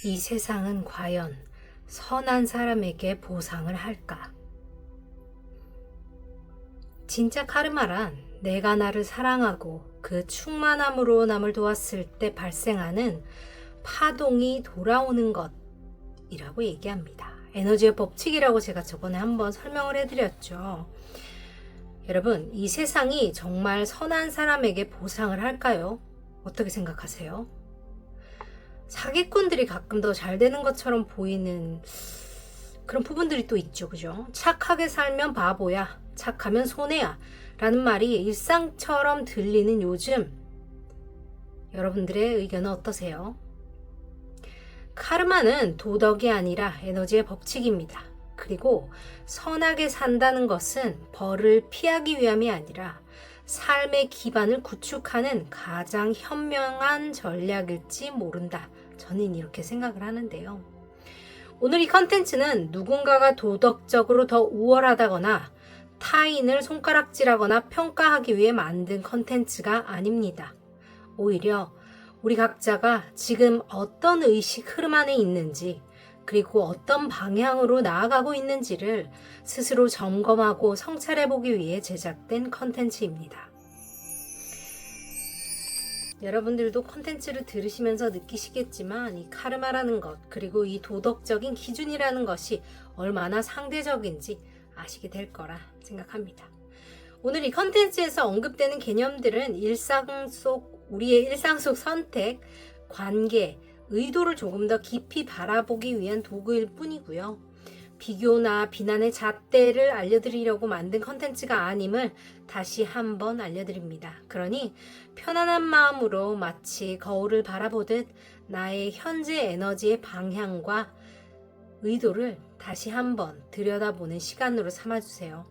이 세상은 과연 선한 사람에게 보상을 할까? 진짜 카르마란 내가 나를 사랑하고 그 충만함으로 남을 도왔을 때 발생하는 파동이 돌아오는 것이라고 얘기합니다. 에너지의 법칙이라고 제가 저번에 한번 설명을 해드렸죠. 여러분, 이 세상이 정말 선한 사람에게 보상을 할까요? 어떻게 생각하세요? 사기꾼들이 가끔 더 잘 되는 것처럼 보이는 그런 부분들이 또 있죠. 그죠? 착하게 살면 바보야, 착하면 손해야 라는 말이 일상처럼 들리는 요즘, 여러분들의 의견은 어떠세요? 카르마는 도덕이 아니라 에너지의 법칙입니다. 그리고 선하게 산다는 것은 벌을 피하기 위함이 아니라 삶의 기반을 구축하는 가장 현명한 전략일지 모른다. 저는 이렇게 생각을 하는데요. 오늘 이 컨텐츠는 누군가가 도덕적으로 더 우월하다거나 타인을 손가락질하거나 평가하기 위해 만든 컨텐츠가 아닙니다. 오히려 우리 각자가 지금 어떤 의식 흐름 안에 있는지, 그리고 어떤 방향으로 나아가고 있는지를 스스로 점검하고 성찰해보기 위해 제작된 컨텐츠입니다. 여러분들도 컨텐츠를 들으시면서 느끼시겠지만 이 카르마라는 것, 그리고 이 도덕적인 기준이라는 것이 얼마나 상대적인지 아시게 될 거라 생각합니다. 오늘 이 컨텐츠에서 언급되는 개념들은 우리의 일상 속 선택, 관계, 의도를 조금 더 깊이 바라보기 위한 도구일 뿐이고요. 비교나 비난의 잣대를 알려드리려고 만든 컨텐츠가 아님을 다시 한번 알려드립니다. 그러니 편안한 마음으로 마치 거울을 바라보듯 나의 현재 에너지의 방향과 의도를 다시 한번 들여다보는 시간으로 삼아주세요.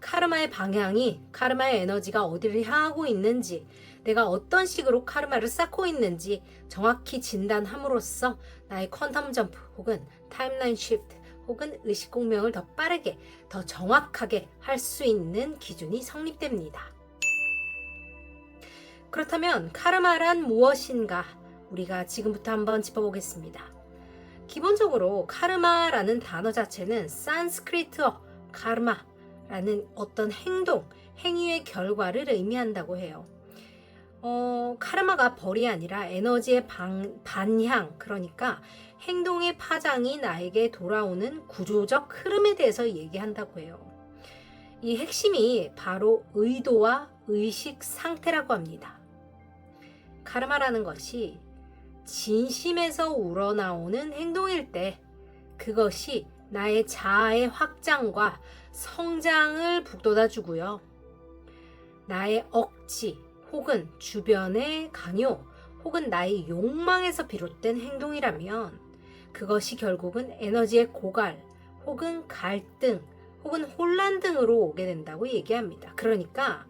카르마의 방향이, 카르마의 에너지가 어디를 향하고 있는지, 내가 어떤 식으로 카르마를 쌓고 있는지 정확히 진단함으로써 나의 퀀텀 점프 혹은 타임라인 쉬프트 혹은 의식 공명을 더 빠르게, 더 정확하게 할 수 있는 기준이 성립됩니다. 그렇다면 카르마란 무엇인가? 우리가 지금부터 한번 짚어보겠습니다. 기본적으로 카르마라는 단어 자체는 산스크리트어 카르마라는 어떤 행위의 결과를 의미한다고 해요. 카르마가 벌이 아니라 에너지의 반향, 그러니까 행동의 파장이 나에게 돌아오는 구조적 흐름에 대해서 얘기한다고 해요. 이 핵심이 바로 의도와 의식 상태라고 합니다. 카르마라는 것이 진심에서 우러나오는 행동일 때 그것이 나의 자아의 확장과 성장을 북돋아주고요. 나의 억지 혹은 주변의 강요 혹은 나의 욕망에서 비롯된 행동이라면 그것이 결국은 에너지의 고갈 혹은 갈등 혹은 혼란 등으로 오게 된다고 얘기합니다. 그러니까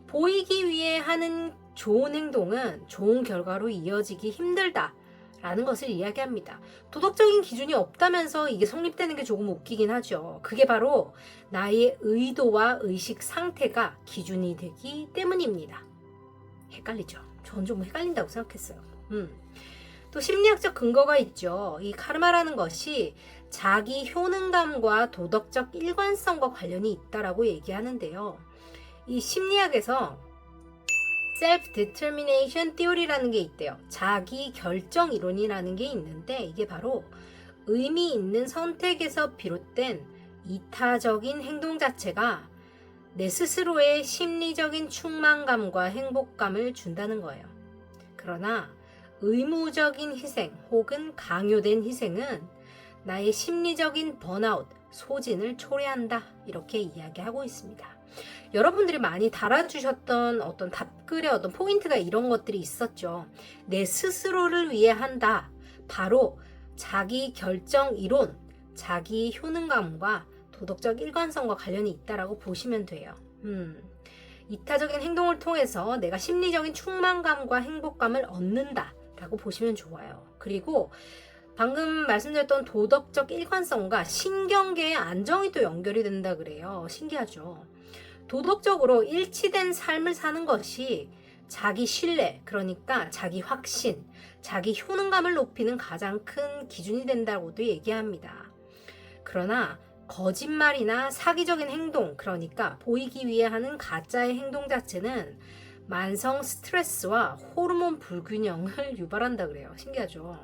보이기 위해 하는 좋은 행동은 좋은 결과로 이어지기 힘들다라는 것을 이야기합니다. 도덕적인 기준이 없다면서 이게 성립되는 게 조금 웃기긴 하죠. 그게 바로 나의 의도와 의식 상태가 기준이 되기 때문입니다. 헷갈리죠? 전 좀 헷갈린다고 생각했어요. 또 심리학적 근거가 있죠. 이 카르마라는 것이 자기 효능감과 도덕적 일관성과 관련이 있다라고 얘기하는데요. 이 심리학에서 self-determination theory라는 게 있대요. 자기 결정 이론이라는 게 있는데 이게 바로 의미 있는 선택에서 비롯된 이타적인 행동 자체가 내 스스로의 심리적인 충만감과 행복감을 준다는 거예요. 그러나 의무적인 희생 혹은 강요된 희생은 나의 심리적인 번아웃, 소진을 초래한다. 이렇게 이야기하고 있습니다. 여러분들이 많이 달아주셨던 어떤 답글의 어떤 포인트가 이런 것들이 있었죠. 내 스스로를 위해 한다. 바로 자기 결정 이론, 자기 효능감과 도덕적 일관성과 관련이 있다라고 보시면 돼요. 이타적인 행동을 통해서 내가 심리적인 충만감과 행복감을 얻는다 라고 보시면 좋아요. 그리고 방금 말씀드렸던 도덕적 일관성과 신경계의 안정이 또 연결이 된다 그래요. 신기하죠? 도덕적으로 일치된 삶을 사는 것이 자기 신뢰, 그러니까 자기 확신, 자기 효능감을 높이는 가장 큰 기준이 된다고도 얘기합니다. 그러나 거짓말이나 사기적인 행동, 그러니까 보이기 위해 하는 가짜의 행동 자체는 만성 스트레스와 호르몬 불균형을 유발한다 그래요. 신기하죠?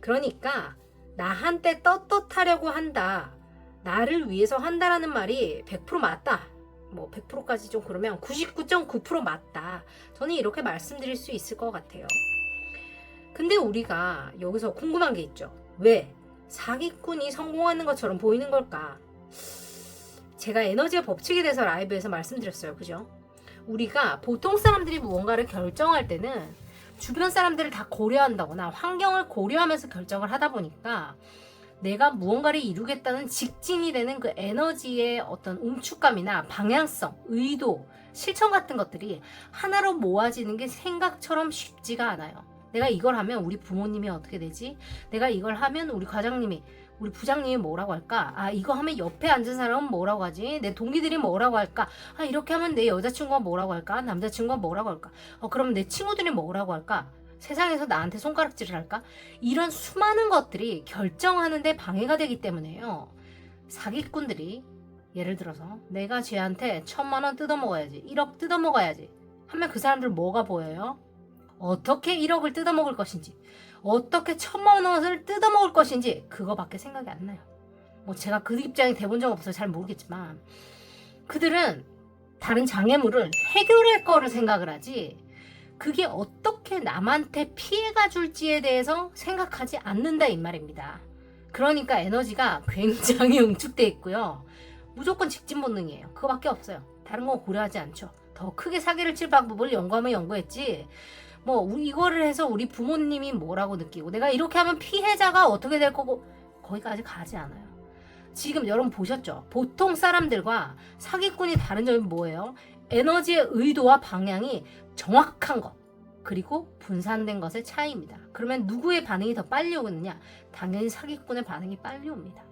그러니까 나한테 떳떳하려고 한다, 나를 위해서 한다라는 말이 100% 맞다, 뭐 100%까지 좀 그러면 99.9% 맞다, 저는 이렇게 말씀드릴 수 있을 것 같아요. 근데 우리가 여기서 궁금한 게 있죠. 왜 사기꾼이 성공하는 것처럼 보이는 걸까? 제가 에너지의 법칙에 대해서 라이브에서 말씀드렸어요. 그죠? 우리가 보통 사람들이 무언가를 결정할 때는 주변 사람들을 다 고려한다거나 환경을 고려하면서 결정을 하다 보니까 내가 무언가를 이루겠다는 직진이 되는 그 에너지의 어떤 움축감이나 방향성, 의도, 실천 같은 것들이 하나로 모아지는 게 생각처럼 쉽지가 않아요. 내가 이걸 하면 우리 부모님이 어떻게 되지? 내가 이걸 하면 우리 과장님이, 우리 부장님이 뭐라고 할까? 아, 이거 하면 옆에 앉은 사람은 뭐라고 하지? 내 동기들이 뭐라고 할까? 아, 이렇게 하면 내 여자친구가 뭐라고 할까? 남자친구가 뭐라고 할까? 그럼 내 친구들이 뭐라고 할까? 세상에서 나한테 손가락질을 할까? 이런 수많은 것들이 결정하는데 방해가 되기 때문에요. 사기꾼들이 예를 들어서 내가 쟤한테 1,000만 원 뜯어먹어야지, 1억 뜯어먹어야지 하면 그 사람들 뭐가 보여요? 어떻게 1억을 뜯어먹을 것인지, 어떻게 1,000만 원을 뜯어먹을 것인지, 그거밖에 생각이 안 나요. 뭐 제가 그 입장이 돼본 적 없어서 잘 모르겠지만 그들은 다른 장애물을 해결할 거를 생각을 하지 그게 어떻게 남한테 피해가 줄지에 대해서 생각하지 않는다 이 말입니다. 그러니까 에너지가 굉장히 응축돼 있고요. 무조건 직진 본능이에요. 그거밖에 없어요. 다른 거 고려하지 않죠. 더 크게 사기를 칠 방법을 연구하면 연구했지, 뭐 이거를 해서 우리 부모님이 뭐라고 느끼고 내가 이렇게 하면 피해자가 어떻게 될 거고, 거기까지 가지 않아요. 지금 여러분 보셨죠? 보통 사람들과 사기꾼이 다른 점이 뭐예요? 에너지의 의도와 방향이 정확한 것, 그리고 분산된 것의 차이입니다. 그러면 누구의 반응이 더 빨리 오느냐? 당연히 사기꾼의 반응이 빨리 옵니다.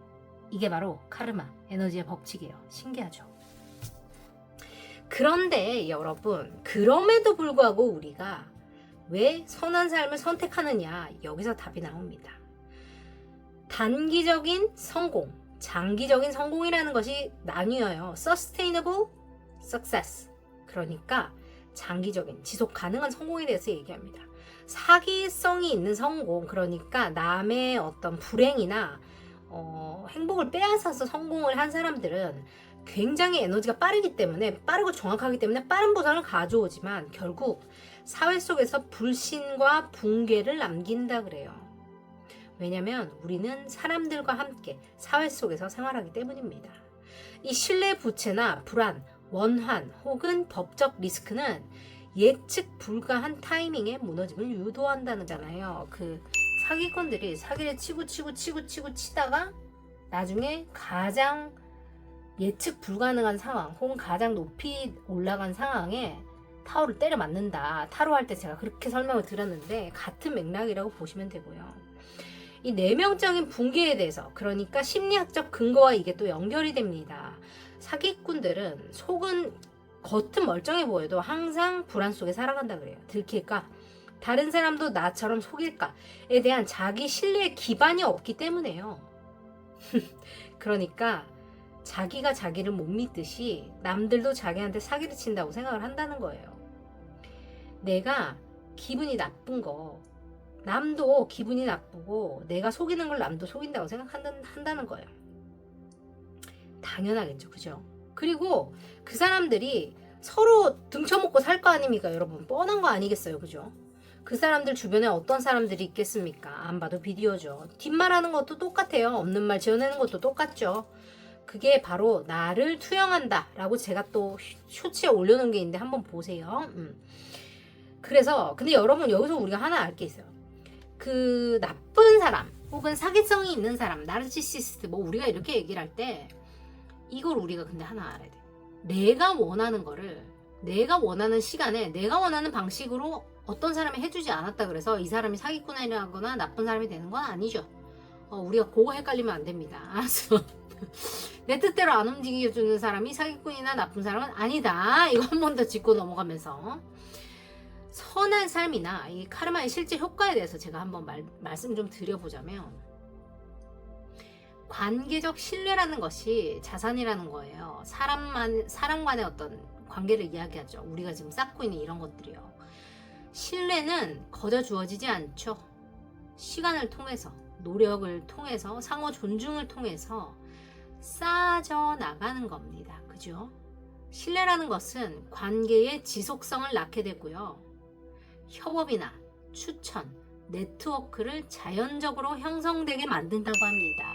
이게 바로 카르마, 에너지의 법칙이에요. 신기하죠? 그런데 여러분, 그럼에도 불구하고 우리가 왜 선한 삶을 선택하느냐? 여기서 답이 나옵니다. 단기적인 성공, 장기적인 성공이라는 것이 나뉘어요. Sustainable Success. 그러니까 장기적인, 지속 가능한 성공에 대해서 얘기합니다. 사기성이 있는 성공, 그러니까 남의 어떤 불행이나 행복을 빼앗아서 성공을 한 사람들은 굉장히 에너지가 빠르기 때문에, 빠르고 정확하기 때문에 빠른 보상을 가져오지만 결국 사회 속에서 불신과 붕괴를 남긴다 그래요. 왜냐면 우리는 사람들과 함께 사회 속에서 생활하기 때문입니다. 이 신뢰 부채나 불안, 원한 혹은 법적 리스크는 예측 불가한 타이밍에 무너짐을 유도한다는 거잖아요. 그 사기꾼들이 사기를 치다가 나중에 가장 예측 불가능한 상황 혹은 가장 높이 올라간 상황에 타로를 때려 맞는다. 타로 할 때 제가 그렇게 설명을 드렸는데 같은 맥락이라고 보시면 되고요. 이 내면적인 붕괴에 대해서, 그러니까 심리학적 근거와 이게 또 연결이 됩니다. 사기꾼들은 겉은 멀쩡해 보여도 항상 불안 속에 살아간다 그래요. 들킬까? 다른 사람도 나처럼 속일까에 대한 자기 신뢰의 기반이 없기 때문에요. 그러니까 자기가 자기를 못 믿듯이 남들도 자기한테 사기를 친다고 생각을 한다는 거예요. 내가 기분이 나쁜 거, 남도 기분이 나쁘고 내가 속이는 걸 남도 속인다고 생각한다는 거예요. 당연하겠죠. 그죠? 그리고 그 사람들이 서로 등쳐먹고 살 거 아닙니까? 여러분 뻔한 거 아니겠어요? 그죠? 그 사람들 주변에 어떤 사람들이 있겠습니까? 안 봐도 비디오죠. 뒷말하는 것도 똑같아요. 없는 말 지어내는 것도 똑같죠. 그게 바로 나를 투영한다 라고 제가 또 쇼츠에 올려놓은 게 있는데 한번 보세요. 그래서 근데 여러분 여기서 우리가 하나 알 게 있어요. 그 나쁜 사람 혹은 사기성이 있는 사람, 나르시시스트, 뭐 우리가 이렇게 얘기를 할 때 이걸 우리가 근데 하나 알아야 돼. 내가 원하는 거를 내가 원하는 시간에 내가 원하는 방식으로 어떤 사람이 해주지 않았다 그래서 이 사람이 사기꾼이라거나 나쁜 사람이 되는 건 아니죠. 우리가 그거 헷갈리면 안 됩니다. 알았어? 내 뜻대로 안 움직여주는 사람이 사기꾼이나 나쁜 사람은 아니다. 이거 한 번 더 짚고 넘어가면서 선한 삶이나 이 카르마의 실제 효과에 대해서 제가 한번 말씀 좀 드려보자면, 관계적 신뢰라는 것이 자산이라는 거예요. 사람 간의 어떤 관계를 이야기하죠. 우리가 지금 쌓고 있는 이런 것들이요. 신뢰는 거저 주어지지 않죠. 시간을 통해서, 노력을 통해서, 상호 존중을 통해서 쌓아져 나가는 겁니다. 그죠? 신뢰라는 것은 관계의 지속성을 낳게 되고요. 협업이나 추천, 네트워크를 자연적으로 형성되게 만든다고 합니다.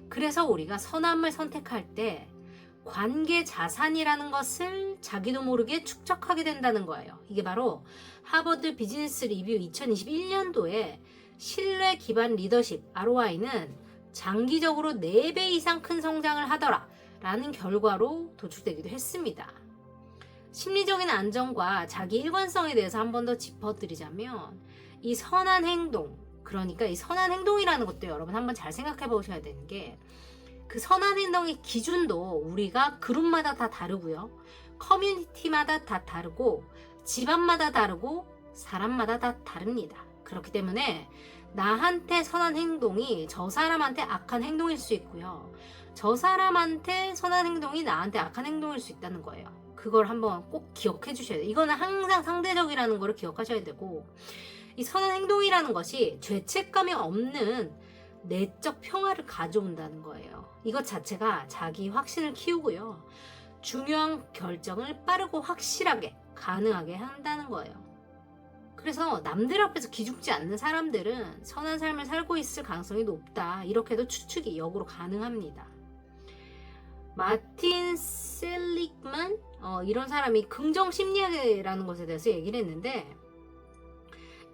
그래서 우리가 선함을 선택할 때 관계 자산이라는 것을 자기도 모르게 축적하게 된다는 거예요. 이게 바로 하버드 비즈니스 리뷰 2021년도에 신뢰 기반 리더십 ROI는 장기적으로 4배 이상 큰 성장을 하더라 라는 결과로 도출되기도 했습니다. 심리적인 안정과 자기 일관성에 대해서 한 번 더 짚어드리자면, 이 선한 행동, 그러니까 이 선한 행동이라는 것도 여러분 한번 잘 생각해 보셔야 되는 게, 그 선한 행동의 기준도 우리가 그룹마다 다 다르고요. 커뮤니티마다 다 다르고, 집안마다 다르고, 사람마다 다 다릅니다. 그렇기 때문에 나한테 선한 행동이 저 사람한테 악한 행동일 수 있고요. 저 사람한테 선한 행동이 나한테 악한 행동일 수 있다는 거예요. 그걸 한번 꼭 기억해 주셔야 돼요. 이거는 항상 상대적이라는 거를 기억하셔야 되고, 이 선한 행동이라는 것이 죄책감이 없는 내적 평화를 가져온다는 거예요. 이것 자체가 자기 확신을 키우고요. 중요한 결정을 빠르고 확실하게 가능하게 한다는 거예요. 그래서 남들 앞에서 기죽지 않는 사람들은 선한 삶을 살고 있을 가능성이 높다. 이렇게도 추측이 역으로 가능합니다. 마틴 셀릭만 이런 사람이 긍정 심리학이라는 것에 대해서 얘기를 했는데,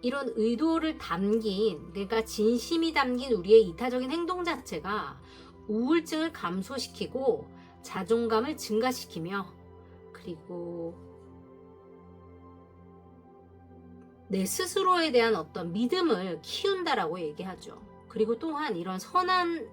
이런 의도를 담긴, 그러니까 진심이 담긴 우리의 이타적인 행동 자체가 우울증을 감소시키고 자존감을 증가시키며, 그리고 내 스스로에 대한 어떤 믿음을 키운다라고 얘기하죠. 그리고 또한 이런 선한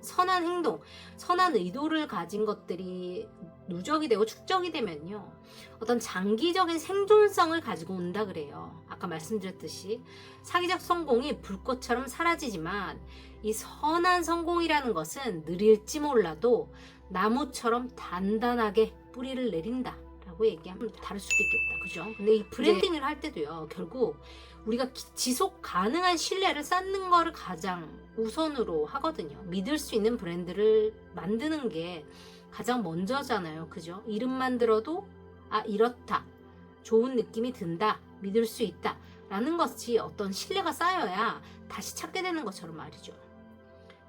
행동, 선한 의도를 가진 것들이 누적이 되고 축적이 되면요, 어떤 장기적인 생존성을 가지고 온다 그래요. 아까 말씀드렸듯이 사기적 성공이 불꽃처럼 사라지지만, 이 선한 성공이라는 것은 느릴지 몰라도 나무처럼 단단하게 뿌리를 내린다 라고 얘기합니다. 다를 수도 있겠다, 그죠? 근데 이 브랜딩을 할 때도요, 결국 우리가 지속 가능한 신뢰를 쌓는 거를 가장 우선으로 하거든요. 믿을 수 있는 브랜드를 만드는 게 가장 먼저잖아요, 그죠? 이름만 들어도 이렇다, 좋은 느낌이 든다, 믿을 수 있다 라는 것이 어떤 신뢰가 쌓여야 다시 찾게 되는 것처럼 말이죠.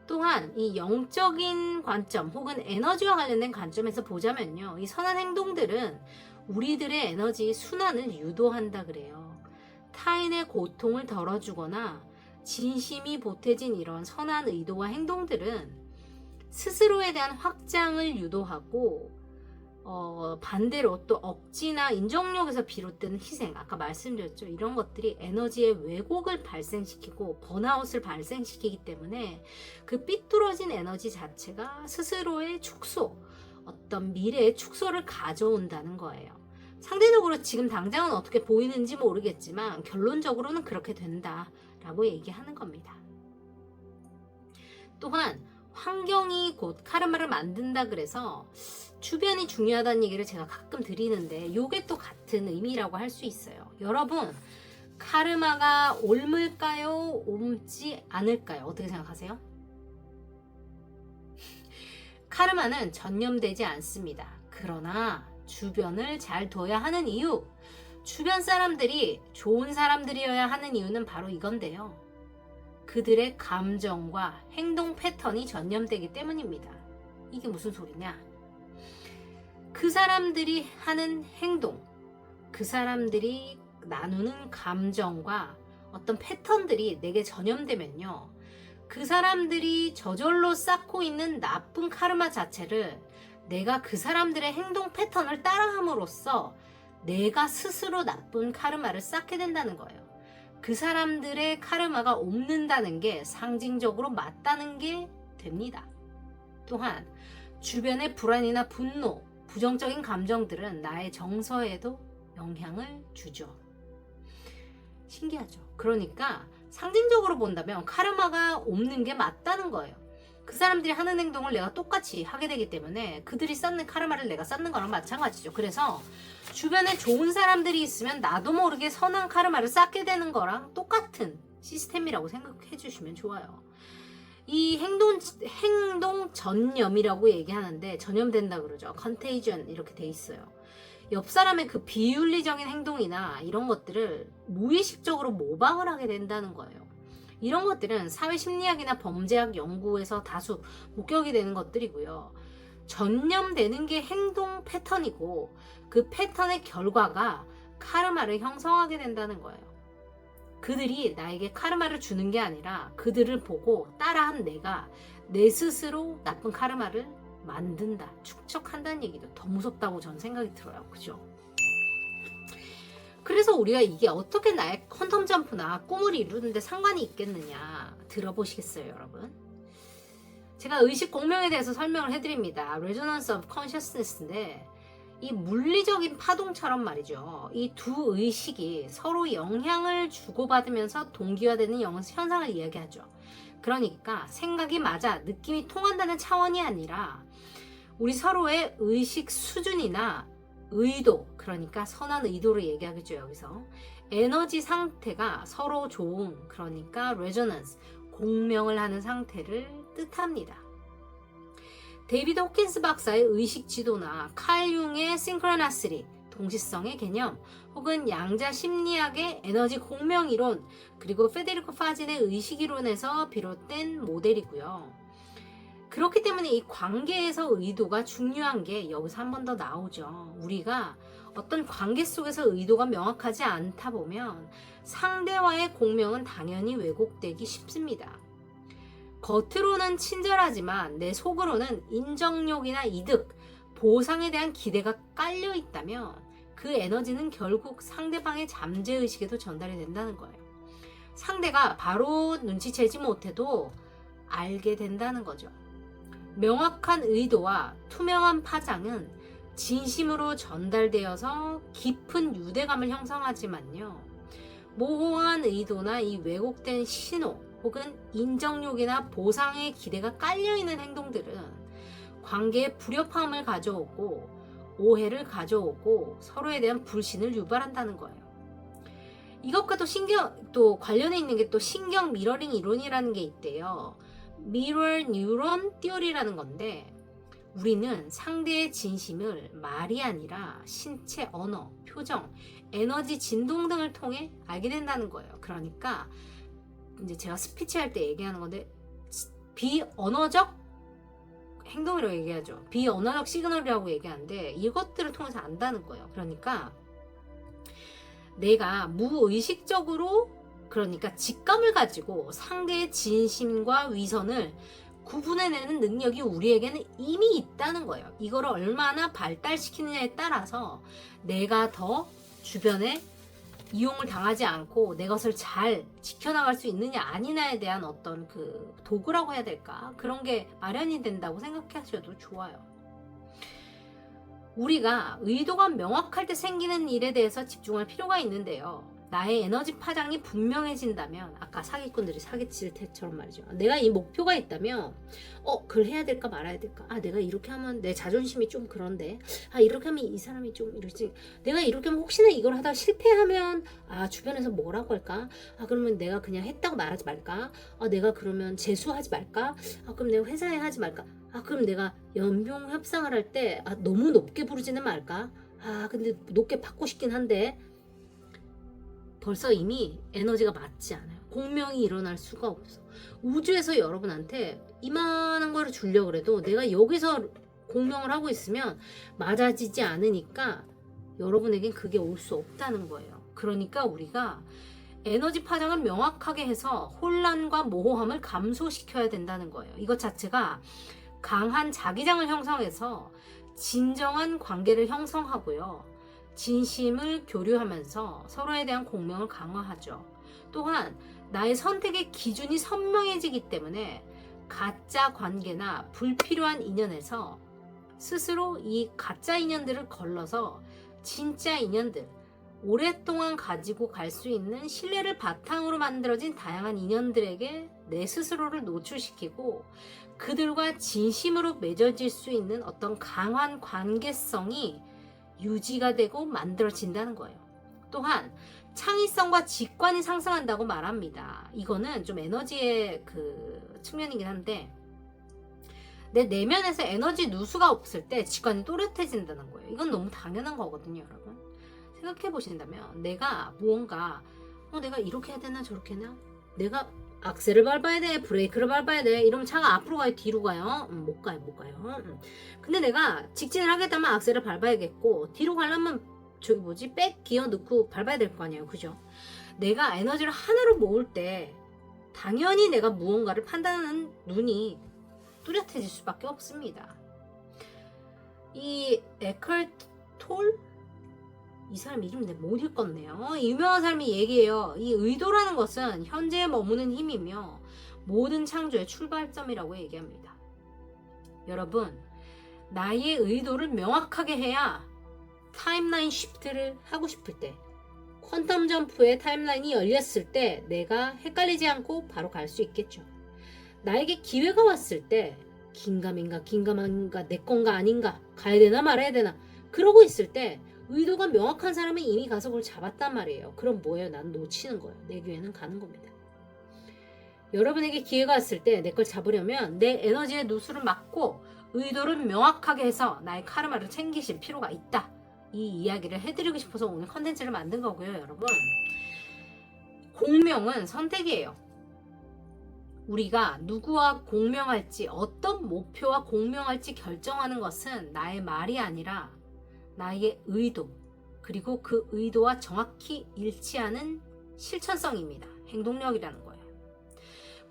또한 이 영적인 관점 혹은 에너지와 관련된 관점에서 보자면요, 이 선한 행동들은 우리들의 에너지 순환을 유도한다 그래요. 타인의 고통을 덜어주거나 진심이 보태진 이런 선한 의도와 행동들은 스스로에 대한 확장을 유도하고, 반대로 또 억지나 인정력에서 비롯되는 희생, 아까 말씀드렸죠. 이런 것들이 에너지의 왜곡을 발생시키고 번아웃을 발생시키기 때문에 그 삐뚤어진 에너지 자체가 스스로의 축소, 어떤 미래의 축소를 가져온다는 거예요. 상대적으로 지금 당장은 어떻게 보이는지 모르겠지만 결론적으로는 그렇게 된다라고 얘기하는 겁니다. 또한 환경이 곧 카르마를 만든다 그래서 주변이 중요하다는 얘기를 제가 가끔 드리는데, 이게 또 같은 의미라고 할 수 있어요. 여러분, 카르마가 옮을까요? 옮지 않을까요? 어떻게 생각하세요? 카르마는 전념되지 않습니다. 그러나 주변을 잘 둬야 하는 이유, 주변 사람들이 좋은 사람들이어야 하는 이유는 바로 이건데요. 그들의 감정과 행동 패턴이 전념되기 때문입니다. 이게 무슨 소리냐? 그 사람들이 하는 행동, 그 사람들이 나누는 감정과 어떤 패턴들이 내게 전염되면요, 그 사람들이 저절로 쌓고 있는 나쁜 카르마 자체를 내가 그 사람들의 행동 패턴을 따라함으로써 내가 스스로 나쁜 카르마를 쌓게 된다는 거예요. 그 사람들의 카르마가 옮는다는 게 상징적으로 맞다는 게 됩니다. 또한 주변의 불안이나 분노, 부정적인 감정들은 나의 정서에도 영향을 주죠. 신기하죠. 그러니까 상징적으로 본다면 카르마가 없는 게 맞다는 거예요. 그 사람들이 하는 행동을 내가 똑같이 하게 되기 때문에 그들이 쌓는 카르마를 내가 쌓는 거랑 마찬가지죠. 그래서 주변에 좋은 사람들이 있으면 나도 모르게 선한 카르마를 쌓게 되는 거랑 똑같은 시스템이라고 생각해 주시면 좋아요. 이 행동 전염이라고 얘기하는데, 전염된다 그러죠. 컨테이전 이렇게 돼 있어요. 옆 사람의 그 비윤리적인 행동이나 이런 것들을 무의식적으로 모방을 하게 된다는 거예요. 이런 것들은 사회심리학이나 범죄학 연구에서 다수 목격이 되는 것들이고요. 전염되는 게 행동 패턴이고 그 패턴의 결과가 카르마를 형성하게 된다는 거예요. 그들이 나에게 카르마를 주는 게 아니라 그들을 보고 따라한 내가 내 스스로 나쁜 카르마를 만든다, 축적한다는 얘기도 더 무섭다고 저는 생각이 들어요. 그죠? 그래서 우리가 이게 어떻게 나의 퀀텀 점프나 꿈을 이루는데 상관이 있겠느냐 들어보시겠어요, 여러분? 제가 의식 공명에 대해서 설명을 해드립니다. Resonance of Consciousness인데, 이 물리적인 파동처럼 말이죠. 이 두 의식이 서로 영향을 주고받으면서 동기화되는 현상을 이야기하죠. 그러니까 생각이 맞아 느낌이 통한다는 차원이 아니라 우리 서로의 의식 수준이나 의도, 그러니까 선한 의도를 얘기하겠죠. 여기서 에너지 상태가 서로 좋은, 그러니까 레조넌스, 공명을 하는 상태를 뜻합니다. 데이비드 호킨스 박사의 의식 지도나 칼 융의 싱크로나시티, 동시성의 개념, 혹은 양자 심리학의 에너지 공명 이론, 그리고 페데리코 파진의 의식 이론에서 비롯된 모델이고요. 그렇기 때문에 이 관계에서 의도가 중요한 게 여기서 한 번 더 나오죠. 우리가 어떤 관계 속에서 의도가 명확하지 않다 보면 상대와의 공명은 당연히 왜곡되기 쉽습니다. 겉으로는 친절하지만 내 속으로는 인정욕이나 이득, 보상에 대한 기대가 깔려 있다면 그 에너지는 결국 상대방의 잠재의식에도 전달이 된다는 거예요. 상대가 바로 눈치채지 못해도 알게 된다는 거죠. 명확한 의도와 투명한 파장은 진심으로 전달되어서 깊은 유대감을 형성하지만요, 모호한 의도나 이 왜곡된 신호 혹은 인정욕이나 보상의 기대가 깔려있는 행동들은 관계에 불협화음을 가져오고 오해를 가져오고 서로에 대한 불신을 유발한다는 거예요. 이것과 또 관련해 있는 게 또 신경 미러링 이론이라는 게 있대요. 미러 뉴런 띠어리라는 건데, 우리는 상대의 진심을 말이 아니라 신체 언어, 표정, 에너지 진동 등을 통해 알게 된다는 거예요. 그러니까 이제 제가 스피치 할 때 얘기하는 건데, 비언어적 행동이라고 얘기하죠. 비언어적 시그널이라고 얘기하는데 이것들을 통해서 안다는 거예요. 그러니까 내가 무의식적으로, 그러니까 직감을 가지고 상대의 진심과 위선을 구분해내는 능력이 우리에게는 이미 있다는 거예요. 이거를 얼마나 발달시키느냐에 따라서 내가 더 주변에 이용을 당하지 않고 내 것을 잘 지켜나갈 수 있느냐 아니냐에 대한 어떤 그 도구라고 해야 될까? 그런 게 마련이 된다고 생각하셔도 좋아요. 우리가 의도가 명확할 때 생기는 일에 대해서 집중할 필요가 있는데요. 나의 에너지 파장이 분명해진다면, 아까 사기꾼들이 사기칠 때처럼 말이죠. 내가 이 목표가 있다면 그걸 해야 될까 말아야 될까? 내가 이렇게 하면 내 자존심이 좀 그런데, 이렇게 하면 이 사람이 좀 이러지, 내가 이렇게 하면 혹시나 이걸 하다가 실패하면 주변에서 뭐라고 할까? 그러면 내가 그냥 했다고 말하지 말까? 내가 그러면 재수하지 말까? 그럼 내가 회사에 하지 말까? 그럼 내가 연봉 협상을 할 때 너무 높게 부르지는 말까? 근데 높게 받고 싶긴 한데, 벌써 이미 에너지가 맞지 않아요. 공명이 일어날 수가 없어. 우주에서 여러분한테 이만한 거를 주려고 그래도 내가 여기서 공명을 하고 있으면 맞아지지 않으니까 여러분에겐 그게 올 수 없다는 거예요. 그러니까 우리가 에너지 파장을 명확하게 해서 혼란과 모호함을 감소시켜야 된다는 거예요. 이것 자체가 강한 자기장을 형성해서 진정한 관계를 형성하고요. 진심을 교류하면서 서로에 대한 공명을 강화하죠. 또한 나의 선택의 기준이 선명해지기 때문에 가짜 관계나 불필요한 인연에서 스스로 이 가짜 인연들을 걸러서 진짜 인연들, 오랫동안 가지고 갈 수 있는 신뢰를 바탕으로 만들어진 다양한 인연들에게 내 스스로를 노출시키고 그들과 진심으로 맺어질 수 있는 어떤 강한 관계성이 유지가 되고 만들어진다는 거예요. 또한 창의성과 직관이 상승한다고 말합니다. 이거는 좀 에너지의 그 측면이긴 한데 내 내면에서 에너지 누수가 없을 때 직관이 또렷해진다는 거예요. 이건 너무 당연한 거거든요, 여러분. 생각해 보신다면 내가 무언가 내가 이렇게 해야 되나 저렇게 해야 되나 내가 악셀을 밟아야 돼 브레이크를 밟아야 돼 이러면 차가 앞으로 가요 뒤로 가요 못 가요 근데 내가 직진을 하겠다면 악셀을 밟아야겠고 뒤로 가려면 백 기어 넣고 밟아야 될 거 아니에요, 그죠? 내가 에너지를 하나로 모을 때 당연히 내가 무언가를 판단하는 눈이 뚜렷해질 수밖에 없습니다. 이 에컬트 톨? 이 사람 이름 내가 못 읽었네요. 유명한 사람이 얘기해요. 이 의도라는 것은 현재에 머무는 힘이며 모든 창조의 출발점이라고 얘기합니다. 여러분, 나의 의도를 명확하게 해야 타임라인 쉬프트를 하고 싶을 때, 퀀텀 점프의 타임라인이 열렸을 때 내가 헷갈리지 않고 바로 갈 수 있겠죠. 나에게 기회가 왔을 때 긴가민가 내 건가 아닌가 가야 되나 말아야 되나 그러고 있을 때 의도가 명확한 사람은 이미 가서 그걸 잡았단 말이에요. 그럼 뭐예요? 난 놓치는 거예요. 내 기회는 가는 겁니다. 여러분에게 기회가 왔을 때 내 걸 잡으려면 내 에너지의 누수를 막고 의도를 명확하게 해서 나의 카르마를 챙기실 필요가 있다. 이 이야기를 해드리고 싶어서 오늘 컨텐츠를 만든 거고요, 여러분. 공명은 선택이에요. 우리가 누구와 공명할지, 어떤 목표와 공명할지 결정하는 것은 나의 말이 아니라 나의 의도, 그리고 그 의도와 정확히 일치하는 실천성입니다. 행동력이라는 거예요.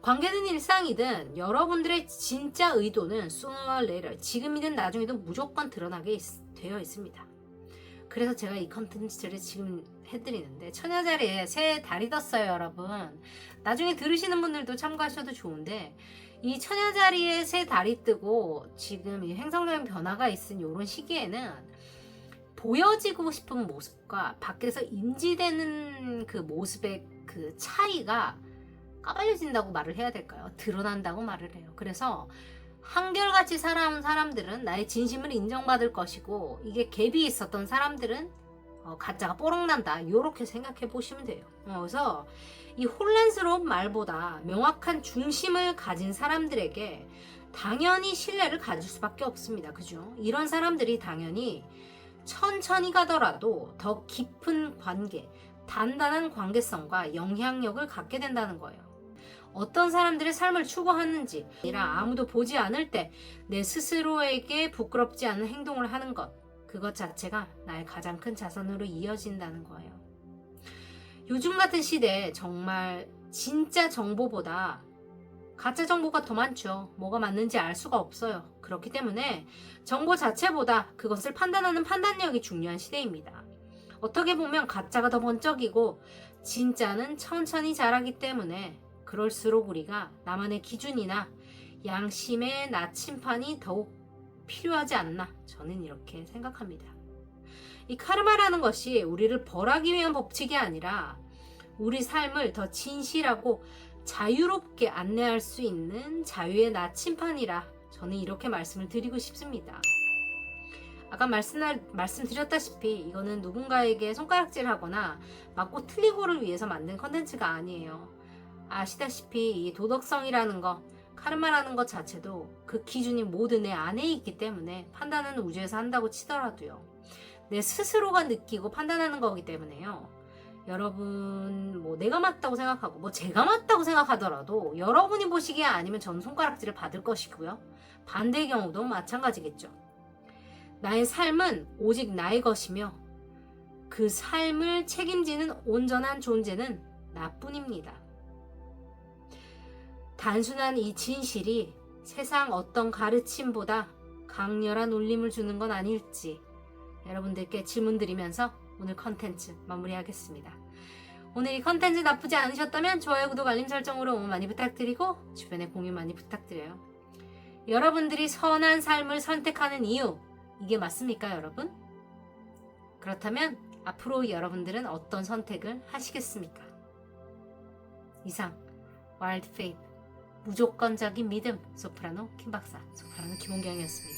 관계든 일상이든 여러분들의 진짜 의도는 sooner or later, 지금이든 나중에도 무조건 드러나게 되어 있습니다. 그래서 제가 이 컨텐츠를 지금 해드리는데 처녀자리에 새 달이 떴어요, 여러분. 나중에 들으시는 분들도 참고하셔도 좋은데 이 처녀자리에 새 달이 뜨고 지금 이 행성적인 변화가 있은 이런 시기에는 보여지고 싶은 모습과 밖에서 인지되는 그 모습의 그 차이가 까발려진다고 말을 해야 될까요? 드러난다고 말을 해요. 그래서 한결같이 살아온 사람들은 나의 진심을 인정받을 것이고 이게 갭이 있었던 사람들은 가짜가 뽀록난다 이렇게 생각해 보시면 돼요. 그래서 이 혼란스러운 말보다 명확한 중심을 가진 사람들에게 당연히 신뢰를 가질 수밖에 없습니다. 그죠? 이런 사람들이 당연히 천천히 가더라도 더 깊은 관계, 단단한 관계성과 영향력을 갖게 된다는 거예요. 어떤 사람들의 삶을 추구하는지 아니라 아무도 보지 않을 때 내 스스로에게 부끄럽지 않은 행동을 하는 것, 그것 자체가 나의 가장 큰 자산으로 이어진다는 거예요. 요즘 같은 시대에 정말 진짜 정보보다 가짜 정보가 더 많죠. 뭐가 맞는지 알 수가 없어요. 그렇기 때문에 정보 자체보다 그것을 판단하는 판단력이 중요한 시대입니다. 어떻게 보면 가짜가 더 번쩍이고 진짜는 천천히 자라기 때문에 그럴수록 우리가 나만의 기준이나 양심의 나침판이 더욱 필요하지 않나 저는 이렇게 생각합니다. 이 카르마라는 것이 우리를 벌하기 위한 법칙이 아니라 우리 삶을 더 진실하고 자유롭게 안내할 수 있는 자유의 나침판이라 저는 이렇게 말씀을 드리고 싶습니다. 아까 말씀드렸다시피 이거는 누군가에게 손가락질하거나 맞고 틀리고를 위해서 만든 컨텐츠가 아니에요. 아시다시피 이 도덕성이라는 것, 카르마라는 것 자체도 그 기준이 모두 내 안에 있기 때문에 판단은 우주에서 한다고 치더라도요. 내 스스로가 느끼고 판단하는 거기 때문에요. 여러분 내가 맞다고 생각하고 제가 맞다고 생각하더라도 여러분이 보시기에 아니면 전 손가락질을 받을 것이고요. 반대의 경우도 마찬가지겠죠. 나의 삶은 오직 나의 것이며 그 삶을 책임지는 온전한 존재는 나뿐입니다. 단순한 이 진실이 세상 어떤 가르침보다 강렬한 울림을 주는 건 아닐지 여러분들께 질문 드리면서 오늘 컨텐츠 마무리하겠습니다. 오늘 이 컨텐츠 나쁘지 않으셨다면 좋아요, 구독, 알림 설정으로 응원 많이 부탁드리고 주변에 공유 많이 부탁드려요. 여러분들이 선한 삶을 선택하는 이유 이게 맞습니까, 여러분? 그렇다면 앞으로 여러분들은 어떤 선택을 하시겠습니까? 이상 와일드 페이트 무조건적인 믿음 소프라노 김박사, 소프라노 김원경이었습니다.